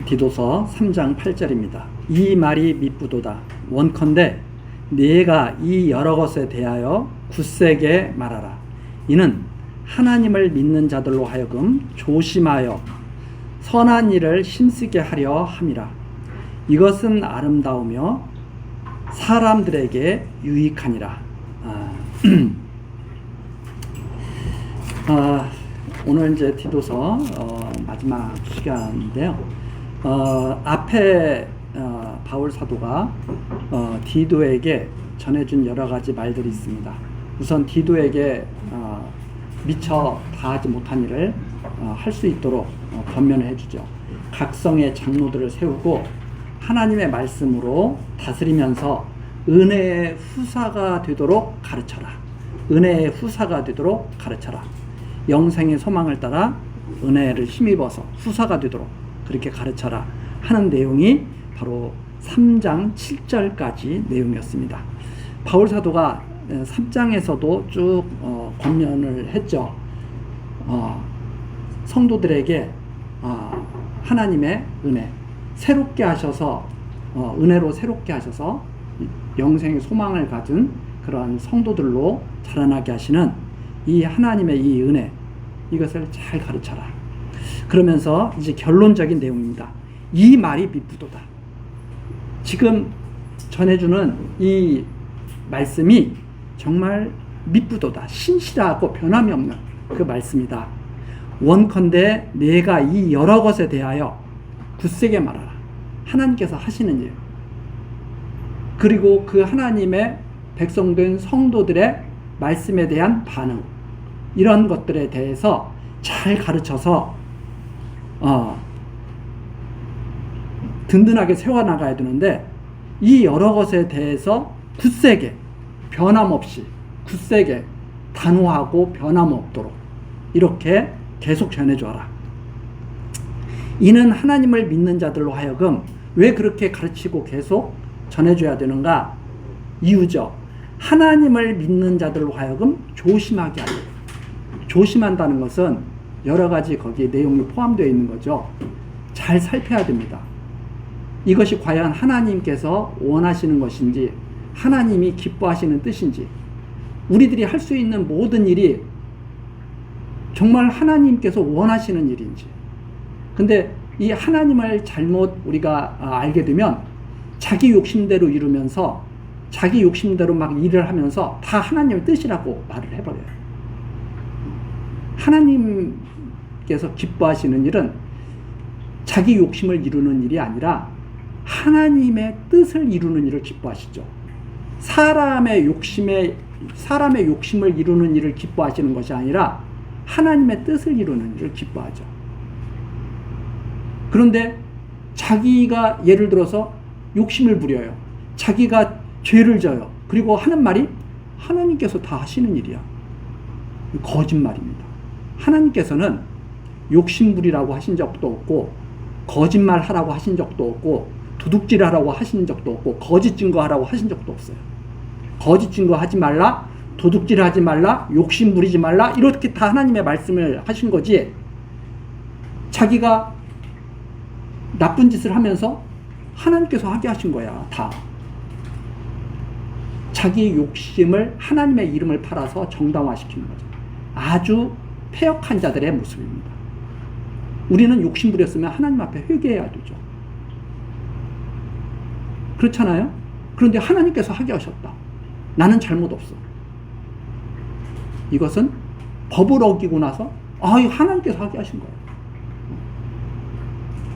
디도서 3장 8절입니다. 이 말이 미쁘도다. 원컨대 네가 이 여러 것에 대하여 굳세게 말하라. 이는 하나님을 믿는 자들로 하여금 조심하여 선한 일을 힘쓰게 하려 함이라. 이것은 아름다우며 사람들에게 유익하니라. 오늘 이제 디도서 마지막 시간인데요. 앞에 바울 사도가 디도에게 전해준 여러 가지 말들이 있습니다. 우선 디도에게 미처 다하지 못한 일을 할 수 있도록 권면을 해주죠. 각성의 장로들을 세우고 하나님의 말씀으로 다스리면서 은혜의 후사가 되도록 가르쳐라. 은혜의 후사가 되도록 가르쳐라. 영생의 소망을 따라 은혜를 힘입어서 후사가 되도록 그렇게 가르쳐라 하는 내용이 바로 3장 7절까지 내용이었습니다. 바울 사도가 3장에서도 쭉 권면을 했죠. 성도들에게 하나님의 은혜 새롭게 하셔서 은혜로 새롭게 하셔서 영생의 소망을 가진 그런 성도들로 자라나게 하시는 이 하나님의 이 은혜, 이것을 잘 가르쳐라. 그러면서 이제 결론적인 내용입니다. 이 말이 미쁘도다. 지금 전해주는 이 말씀이 정말 미쁘도다. 신실하고 변함이 없는 그 말씀이다. 원컨대 내가 이 여러 것에 대하여 굳세게 말하라. 하나님께서 하시는 일, 그리고 그 하나님의 백성된 성도들의 말씀에 대한 반응, 이런 것들에 대해서 잘 가르쳐서 든든하게 세워나가야 되는데, 이 여러 것에 대해서 굳세게 변함없이 굳세게 단호하고 변함없도록 이렇게 계속 전해줘라. 이는 하나님을 믿는 자들로 하여금, 왜 그렇게 가르치고 계속 전해줘야 되는가? 이유죠. 하나님을 믿는 자들로 하여금 조심하게 하려. 조심한다는 것은 여러 가지 거기에 내용이 포함되어 있는 거죠. 잘 살펴야 됩니다. 이것이 과연 하나님께서 원하시는 것인지, 하나님이 기뻐하시는 뜻인지, 우리들이 할 수 있는 모든 일이 정말 하나님께서 원하시는 일인지. 근데 이 하나님을 잘못 우리가 알게 되면 자기 욕심대로 이루면서 자기 욕심대로 막 일을 하면서 다 하나님의 뜻이라고 말을 해버려요. 하나님께서 기뻐하시는 일은 자기 욕심을 이루는 일이 아니라 하나님의 뜻을 이루는 일을 기뻐하시죠. 사람의 욕심을 이루는 일을 기뻐하시는 것이 아니라 하나님의 뜻을 이루는 일을 기뻐하죠. 그런데 자기가 예를 들어서 욕심을 부려요. 자기가 죄를 져요. 그리고 하는 말이 하나님께서 다 하시는 일이야. 거짓말입니다. 하나님께서는 욕심부리라고 하신 적도 없고, 거짓말하라고 하신 적도 없고, 도둑질하라고 하신 적도 없고, 거짓 증거하라고 하신 적도 없어요. 거짓 증거하지 말라, 도둑질하지 말라, 욕심 부리지 말라, 이렇게 다 하나님의 말씀을 하신 거지, 자기가 나쁜 짓을 하면서 하나님께서 하게 하신 거야. 다 자기 욕심을 하나님의 이름을 팔아서 정당화시키는 거죠. 아주 패역한 자들의 모습입니다. 우리는 욕심 부렸으면 하나님 앞에 회개해야 되죠. 그렇잖아요? 그런데 하나님께서 하게 하셨다. 나는 잘못 없어. 이것은 법을 어기고 나서 이거 하나님께서 하게 하신 거예요.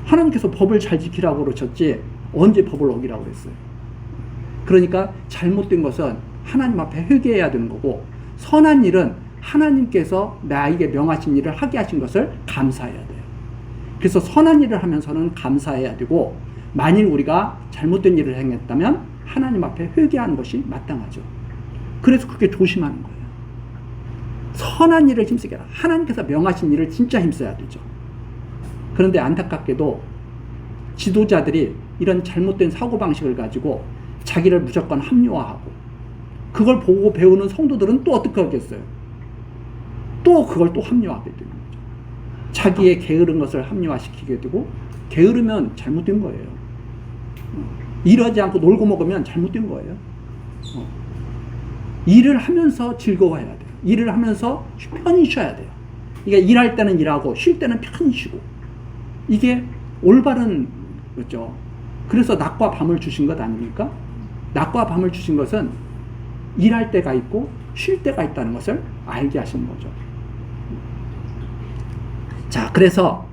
하나님께서 법을 잘 지키라고 그러셨지 언제 법을 어기라고 그랬어요. 그러니까 잘못된 것은 하나님 앞에 회개해야 되는 거고, 선한 일은 하나님께서 나에게 명하신 일을 하게 하신 것을 감사해야 돼요. 그래서 선한 일을 하면서는 감사해야 되고, 만일 우리가 잘못된 일을 행했다면 하나님 앞에 회개하는 것이 마땅하죠. 그래서 그렇게 조심하는 거예요. 선한 일을 힘쓰게 하라. 하나님께서 명하신 일을 진짜 힘써야 되죠. 그런데 안타깝게도 지도자들이 이런 잘못된 사고방식을 가지고 자기를 무조건 합리화하고, 그걸 보고 배우는 성도들은 또 어떻게 하겠어요? 또 그걸 또 합리화하게 되는 거죠. 자기의 게으른 것을 합리화시키게 되고, 게으르면 잘못된 거예요. 일하지 않고 놀고 먹으면 잘못된 거예요. 일을 하면서 즐거워해야 돼요. 일을 하면서 편히 쉬어야 돼요. 그러니까 일할 때는 일하고 쉴 때는 편히 쉬고. 이게 올바른 거죠. 그래서 낮과 밤을 주신 것 아닙니까? 낮과 밤을 주신 것은 일할 때가 있고 쉴 때가 있다는 것을 알게 하신 거죠. 자, 그래서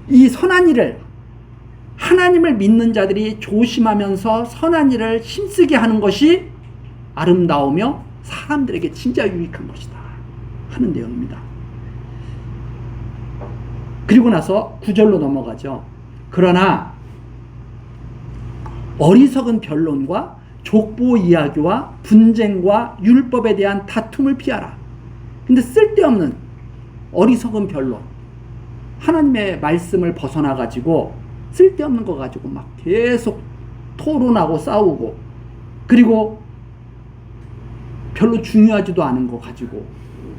이 선한 일을 하나님을 믿는 자들이 조심하면서 선한 일을 힘쓰게 하는 것이 아름다우며 사람들에게 진짜 유익한 것이다 하는 내용입니다. 그리고 나서 9절로 넘어가죠. 그러나 어리석은 변론과 족보 이야기와 분쟁과 율법에 대한 다툼을 피하라. 근데 쓸데없는 어리석은 변론, 하나님의 말씀을 벗어나 가지고 쓸데없는 거 가지고 막 계속 토론하고 싸우고, 그리고 별로 중요하지도 않은 거 가지고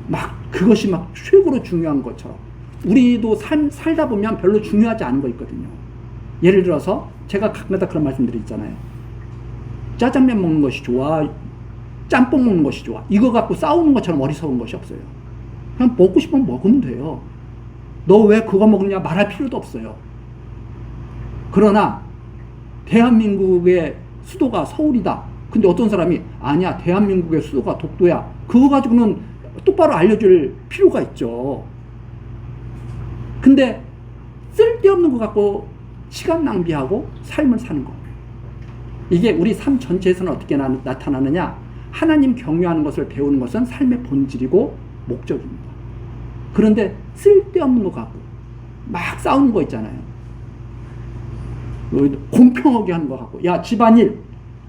막 그것이 막 최고로 중요한 것처럼. 우리도 살다 보면 별로 중요하지 않은 거 있거든요. 예를 들어서 제가 가끔가다 그런 말씀들이 있잖아요. 짜장면 먹는 것이 좋아, 짬뽕 먹는 것이 좋아, 이거 갖고 싸우는 것처럼 어리석은 것이 없어요. 그냥 먹고 싶으면 먹으면 돼요. 너 왜 그거 먹느냐 말할 필요도 없어요. 그러나 대한민국의 수도가 서울이다. 근데 어떤 사람이 아니야, 대한민국의 수도가 독도야. 그거 가지고는 똑바로 알려줄 필요가 있죠. 근데 쓸데없는 거 갖고 시간 낭비하고 삶을 사는 거. 이게 우리 삶 전체에서는 어떻게 나타나느냐? 하나님 경외하는 것을 배우는 것은 삶의 본질이고 목적입니다. 그런데 쓸데없는 거 갖고 막 싸우는 거 있잖아요. 공평하게 하는 거 갖고, 야, 집안일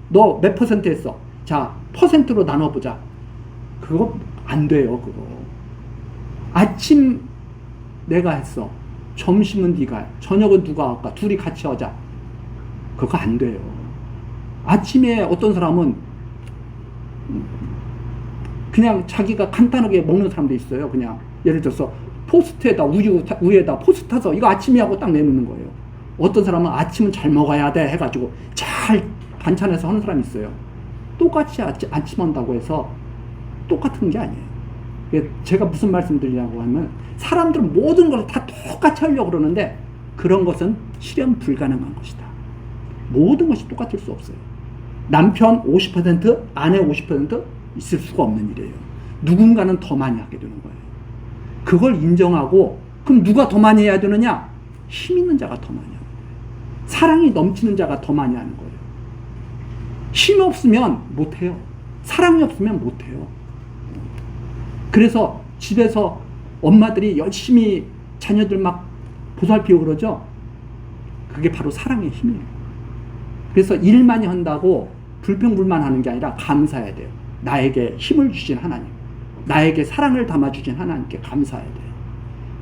너 몇 퍼센트 했어? 자, 퍼센트로 나눠보자. 그거 안 돼요. 그거 아침 내가 했어, 점심은 네가 해, 저녁은 누가 할까, 둘이 같이 하자. 그거 안 돼요. 아침에 어떤 사람은 그냥 자기가 간단하게 먹는 사람도 있어요. 그냥 예를 들어서 포스트에다 우유에다 포스트 타서 이거 아침이라고 딱 내놓는 거예요. 어떤 사람은 아침은 잘 먹어야 돼 해가지고 잘 반찬해서 하는 사람이 있어요. 똑같이 아침 한다고 해서 똑같은 게 아니에요. 제가 무슨 말씀 드리냐고 하면, 사람들은 모든 걸 다 똑같이 하려고 그러는데 그런 것은 실현 불가능한 것이다. 모든 것이 똑같을 수 없어요. 남편 50%, 아내 50% 있을 수가 없는 일이에요. 누군가는 더 많이 하게 되는 거예요. 그걸 인정하고, 그럼 누가 더 많이 해야 되느냐? 힘 있는 자가 더 많이 하는 거예요. 사랑이 넘치는 자가 더 많이 하는 거예요. 힘이 없으면 못해요. 사랑이 없으면 못해요. 그래서 집에서 엄마들이 열심히 자녀들 막 보살피고 그러죠. 그게 바로 사랑의 힘이에요. 그래서 일 많이 한다고 불평불만하는 게 아니라 감사해야 돼요. 나에게 힘을 주신 하나님, 나에게 사랑을 담아주신 하나님께 감사해야 돼요.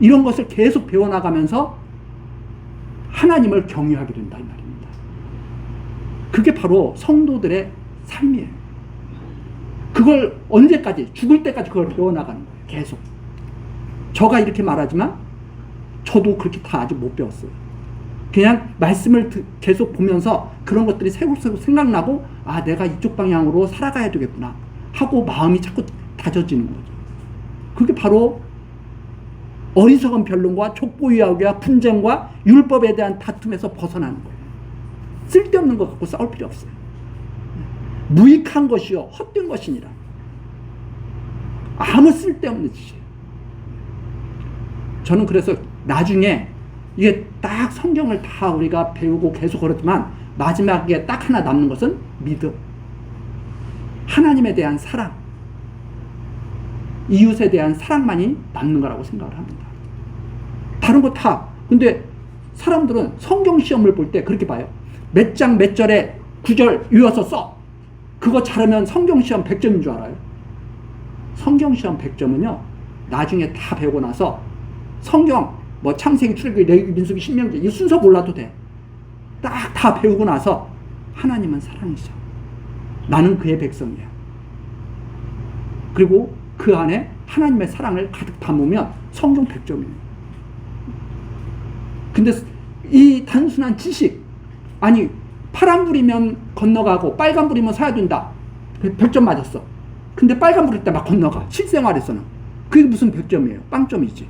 이런 것을 계속 배워나가면서 하나님을 경외하게 된다 이 말입니다. 그게 바로 성도들의 삶이에요. 그걸 언제까지, 죽을 때까지 그걸 배워나가는 거예요. 계속. 저가 이렇게 말하지만 저도 그렇게 다 아직 못 배웠어요. 그냥 말씀을 계속 보면서 그런 것들이 새록새록 생각나고, 아, 내가 이쪽 방향으로 살아가야 되겠구나 하고 마음이 자꾸 다져지는 거죠. 그게 바로 어리석은 변론과 족보이야기와 분쟁과 율법에 대한 다툼에서 벗어나는 거예요. 쓸데없는 것 갖고 싸울 필요 없어요. 무익한 것이요 헛된 것이니라. 아무 쓸데없는 짓이에요. 저는 그래서 나중에 이게 딱 성경을 다 우리가 배우고 계속 그렇지만 마지막에 딱 하나 남는 것은 믿음, 하나님에 대한 사랑, 이웃에 대한 사랑만이 남는 거라고 생각을 합니다. 다른 거 다. 근데 사람들은 성경 시험을 볼 때 그렇게 봐요. 몇 장 몇 절에 구절 이어서 써. 그거 잘하면 성경 시험 100점인 줄 알아요? 성경 시험 100점은요, 나중에 다 배우고 나서 성경 뭐 창세기, 출애굽기, 레위기, 민수기, 신명기 이 순서 몰라도 돼. 딱 다 배우고 나서 하나님은 사랑이셔, 나는 그의 백성이야, 그리고 그 안에 하나님의 사랑을 가득 담으면 성경 100점이에요. 근데 이 단순한 지식, 아니 파란불이면 건너가고 빨간불이면 서야 된다. 100점 맞았어. 근데 빨간불일 때 막 건너가. 실생활에서는. 그게 무슨 100점이에요? 빵점이지.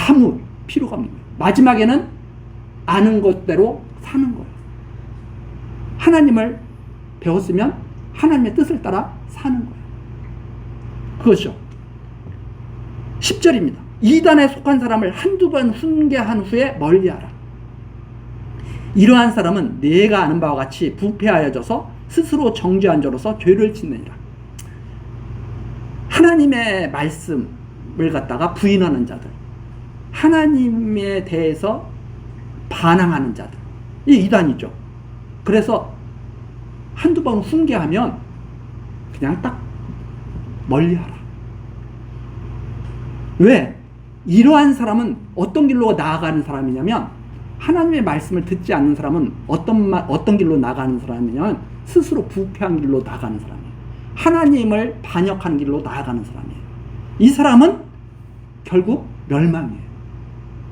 아무 필요가 없는 거예요. 마지막에는 아는 것대로 사는 거예요. 하나님을 배웠으면 하나님의 뜻을 따라 사는 거예요. 그것이죠. 10절입니다. 이단에 속한 사람을 한두 번 훈계한 후에 멀리하라. 이러한 사람은 내가 아는 바와 같이 부패하여져서 스스로 정죄한 자로서 죄를 짓느니라. 하나님의 말씀을 갖다가 부인하는 자들, 하나님에 대해서 반항하는 자들, 이 이단이죠. 그래서 한두 번 훈계하면 그냥 딱 멀리하라. 왜? 이러한 사람은 어떤 길로 나아가는 사람이냐면, 하나님의 말씀을 듣지 않는 사람은 어떤 길로 나가는 사람이냐면 스스로 부패한 길로 나가는 사람이에요. 하나님을 반역하는 길로 나아가는 사람이에요. 이 사람은 결국 멸망이에요.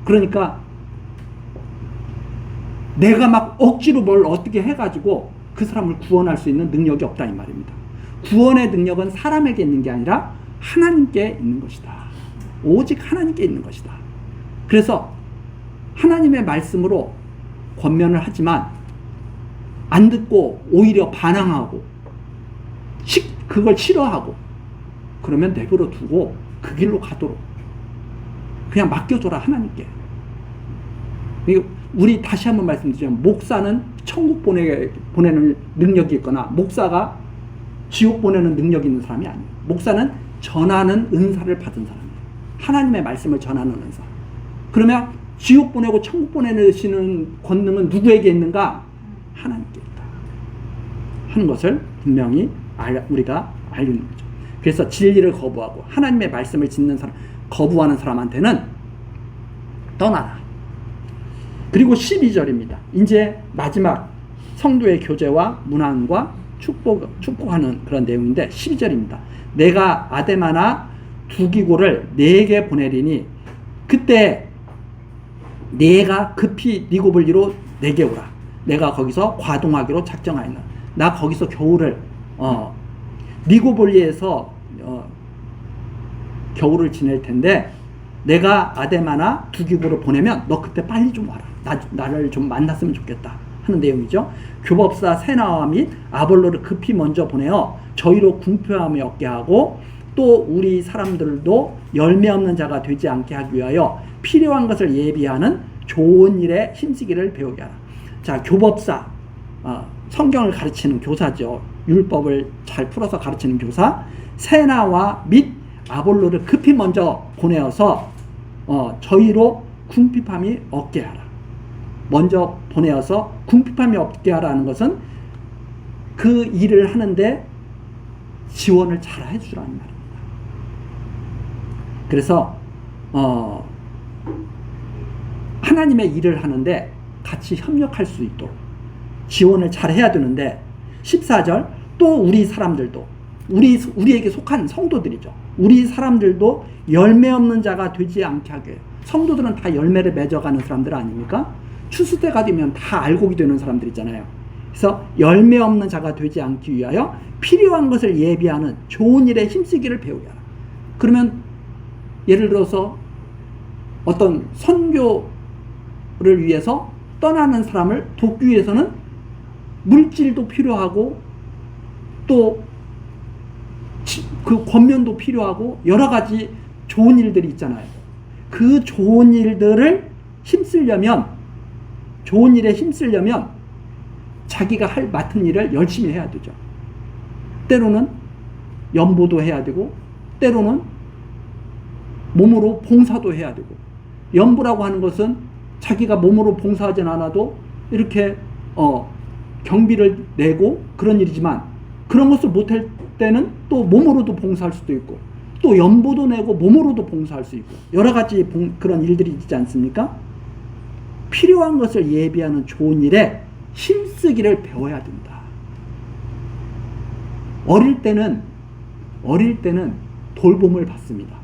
그러니까 내가 막 억지로 뭘 어떻게 해가지고 그 사람을 구원할 수 있는 능력이 없다 이 말입니다. 구원의 능력은 사람에게 있는 게 아니라 하나님께 있는 것이다. 오직 하나님께 있는 것이다. 그래서 하나님의 말씀으로 권면을 하지만 안 듣고 오히려 반항하고 그걸 싫어하고 그러면 내버려 두고 그 길로 가도록 그냥 맡겨줘라 하나님께. 우리 다시 한번 말씀드리자면 목사는 천국 보내는 능력이 있거나 목사가 지옥 보내는 능력이 있는 사람이 아니에요. 목사는 전하는 은사를 받은 사람이에요. 하나님의 말씀을 전하는 은사. 그러면 지옥 보내고 천국 보내시는 권능은 누구에게 있는가? 하나님께 있다 하는 것을 분명히 우리가 알리는 거죠. 그래서 진리를 거부하고 하나님의 말씀을 짓는 사람, 거부하는 사람한테는 떠나라. 그리고 12절입니다. 이제 마지막 성도의 교제와 문안과 축복하는 그런 내용인데 12절입니다. 내가 아데마나 두기고를 네게 보내리니 그때 네가 급히 니고볼리로 내게 오라. 내가 거기서 과동하기로 작정하였노라. 나 거기서 겨울을 니고볼리에서 겨울을 지낼 텐데 내가 아데마나 두기고를 보내면 너 그때 빨리 좀 와라. 나를 좀 만났으면 좋겠다 하는 내용이죠. 교법사 세나와 및 아볼로를 급히 먼저 보내어 저희로 궁표함이 없게 하고 또 우리 사람들도 열매 없는 자가 되지 않게 하기 위하여 필요한 것을 예비하는 좋은 일에 힘쓰기를 배우게 하라. 자, 교법사, 성경을 가르치는 교사죠. 율법을 잘 풀어서 가르치는 교사 세나와 및 아볼로를 급히 먼저 보내어서 저희로 궁핍함이 없게 하라. 먼저 보내어서 궁핍함이 없게 하라는 것은 그 일을 하는데 지원을 잘 해주라는 말입니다. 그래서 하나님의 일을 하는데 같이 협력할 수 있도록 지원을 잘 해야 되는데 14절 또 우리 사람들도 우리에게 속한 성도들이죠. 우리 사람들도 열매 없는 자가 되지 않게 하게 해요. 성도들은 다 열매를 맺어가는 사람들 아닙니까? 추수 때가 되면 다 알곡이 되는 사람들이잖아요. 그래서 열매 없는 자가 되지 않기 위하여 필요한 것을 예비하는 좋은 일에 힘쓰기를 배우게 하라. 그러면 예를 들어서 어떤 선교를 위해서 떠나는 사람을 돕기 위해서는 물질도 필요하고 또 그 권면도 필요하고 여러 가지 좋은 일들이 있잖아요. 그 좋은 일들을 좋은 일에 힘쓰려면 자기가 맡은 일을 열심히 해야 되죠. 때로는 연보도 해야 되고 때로는 몸으로 봉사도 해야 되고, 연보라고 하는 것은 자기가 몸으로 봉사하진 않아도 이렇게 경비를 내고 그런 일이지만, 그런 것을 못할 때는 또 몸으로도 봉사할 수도 있고 또 연보도 내고 몸으로도 봉사할 수 있고 여러 가지 그런 일들이 있지 않습니까? 필요한 것을 예비하는 좋은 일에 힘쓰기를 배워야 된다. 어릴 때는 돌봄을 받습니다.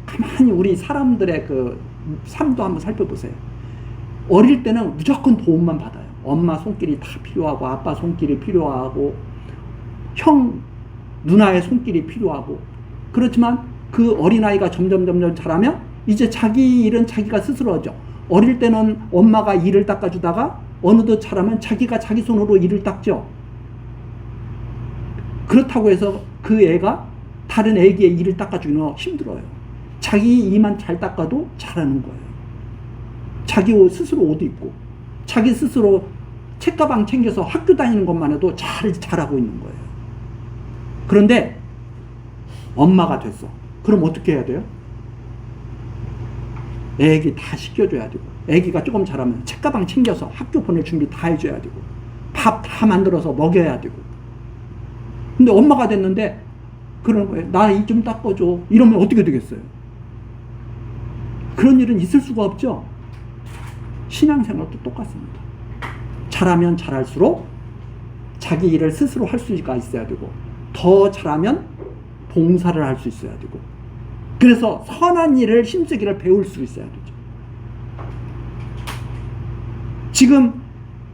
가만히 우리 사람들의 그 삶도 한번 살펴보세요. 어릴 때는 무조건 도움만 받아요. 엄마 손길이 다 필요하고 아빠 손길이 필요하고 형 누나의 손길이 필요하고 그렇지만 그 어린아이가 점점 자라면 이제 자기 일은 자기가 스스로 하죠. 어릴 때는 엄마가 이를 닦아주다가 어느덧 자라면 자기가 자기 손으로 이를 닦죠. 그렇다고 해서 그 애가 다른 애기의 이를 닦아주기는 힘들어요. 자기 이만 잘 닦아도 잘하는 거예요. 자기 스스로 옷 입고 자기 스스로 책가방 챙겨서 학교 다니는 것만 해도 잘하고 있는 거예요. 그런데 엄마가 됐어. 그럼 어떻게 해야 돼요? 애기 다 시켜줘야 되고 애기가 조금 자라면 책가방 챙겨서 학교 보낼 준비 다 해줘야 되고 밥 다 만들어서 먹여야 되고 근데 엄마가 됐는데 그런 거예요. 나 이 좀 닦아줘. 이러면 어떻게 되겠어요? 그런 일은 있을 수가 없죠. 신앙생활도 똑같습니다. 잘하면 잘할수록 자기 일을 스스로 할 수가 있어야 되고 더 잘하면 봉사를 할 수 있어야 되고 그래서 선한 일을 힘쓰기를 배울 수 있어야 되죠. 지금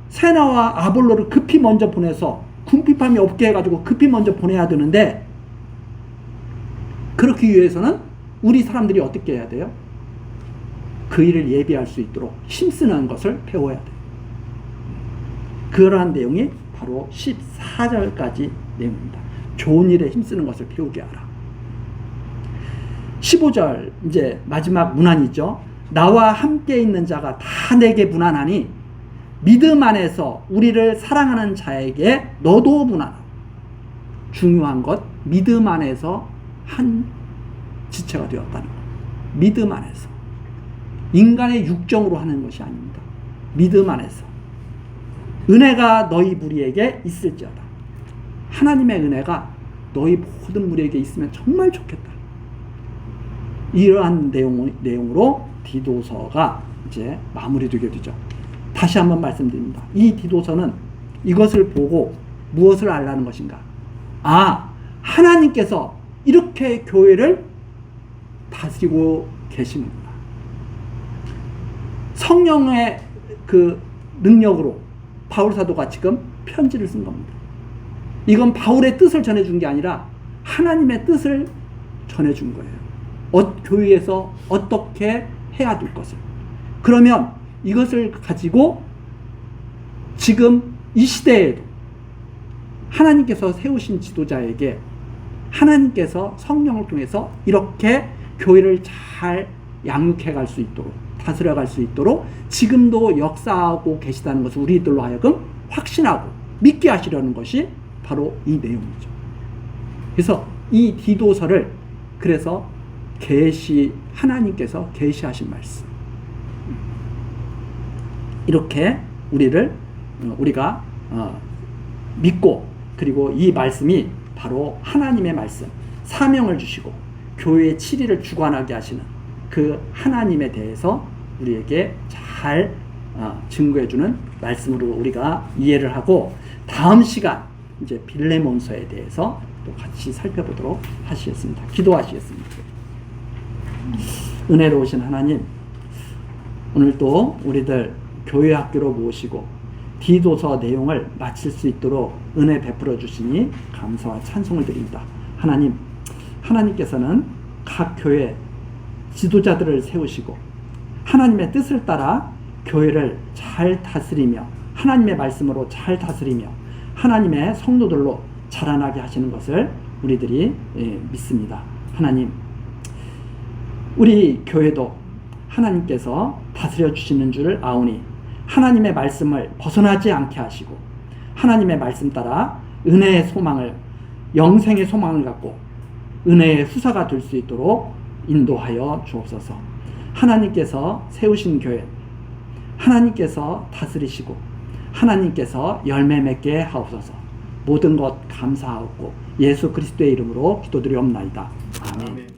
세나와 아볼로를 급히 먼저 보내서 궁핍함이 없게 해가지고 급히 먼저 보내야 되는데 그렇기 위해서는 우리 사람들이 어떻게 해야 돼요? 그 일을 예비할 수 있도록 힘쓰는 것을 배워야 돼요. 그러한 내용이 바로 14절까지 내용입니다. 좋은 일에 힘쓰는 것을 배우게 하라. 15절 이제 마지막 문안이죠. 나와 함께 있는 자가 다 내게 문안하니 믿음 안에서 우리를 사랑하는 자에게 너도 문안하라. 중요한 것 믿음 안에서 한 지체가 되었다는 것. 믿음 안에서 인간의 육정으로 하는 것이 아닙니다. 믿음 안에서 은혜가 너희 무리에게 있을지어다. 하나님의 은혜가 너희 모든 무리에게 있으면 정말 좋겠다. 이러한 내용으로 디도서가 이제 마무리되게 되죠. 다시 한번 말씀드립니다. 이 디도서는 이것을 보고 무엇을 알라는 것인가? 하나님께서 이렇게 교회를 다스리고 계시는구나. 성령의 그 능력으로 바울 사도가 지금 편지를 쓴 겁니다. 이건 바울의 뜻을 전해준 게 아니라 하나님의 뜻을 전해준 거예요. 교회에서 어떻게 해야 될 것을. 그러면 이것을 가지고 지금 이 시대에도 하나님께서 세우신 지도자에게 하나님께서 성령을 통해서 이렇게 교회를 잘 양육해 갈 수 있도록 다스려 갈 수 있도록 지금도 역사하고 계시다는 것을 우리들로 하여금 확신하고 믿게 하시려는 것이 바로 이 내용이죠. 그래서 이 디도서를 그래서 하나님께서 계시하신 말씀. 이렇게 우리가 믿고 그리고 이 말씀이 바로 하나님의 말씀, 사명을 주시고 교회의 7일을 주관하게 하시는 그 하나님에 대해서 우리에게 잘 증거해주는 말씀으로 우리가 이해를 하고 다음 시간 이제 빌레몬서에 대해서 또 같이 살펴보도록 하시겠습니다. 기도하시겠습니다. 은혜로우신 하나님, 오늘 또 우리들 교회 학교로 모시고 디도서 내용을 마칠 수 있도록 은혜 베풀어 주시니 감사와 찬송을 드립니다. 하나님께서는 각 교회 지도자들을 세우시고 하나님의 뜻을 따라 교회를 잘 다스리며 하나님의 말씀으로 잘 다스리며 하나님의 성도들로 자라나게 하시는 것을 우리들이 믿습니다. 하나님, 우리 교회도 하나님께서 다스려 주시는 줄 아오니 하나님의 말씀을 벗어나지 않게 하시고 하나님의 말씀 따라 은혜의 소망을 영생의 소망을 갖고 은혜의 후사가 될 수 있도록 인도하여 주옵소서. 하나님께서 세우신 교회 하나님께서 다스리시고 하나님께서 열매 맺게 하옵소서. 모든 것 감사하고 예수 그리스도의 이름으로 기도드리옵나이다. 아멘.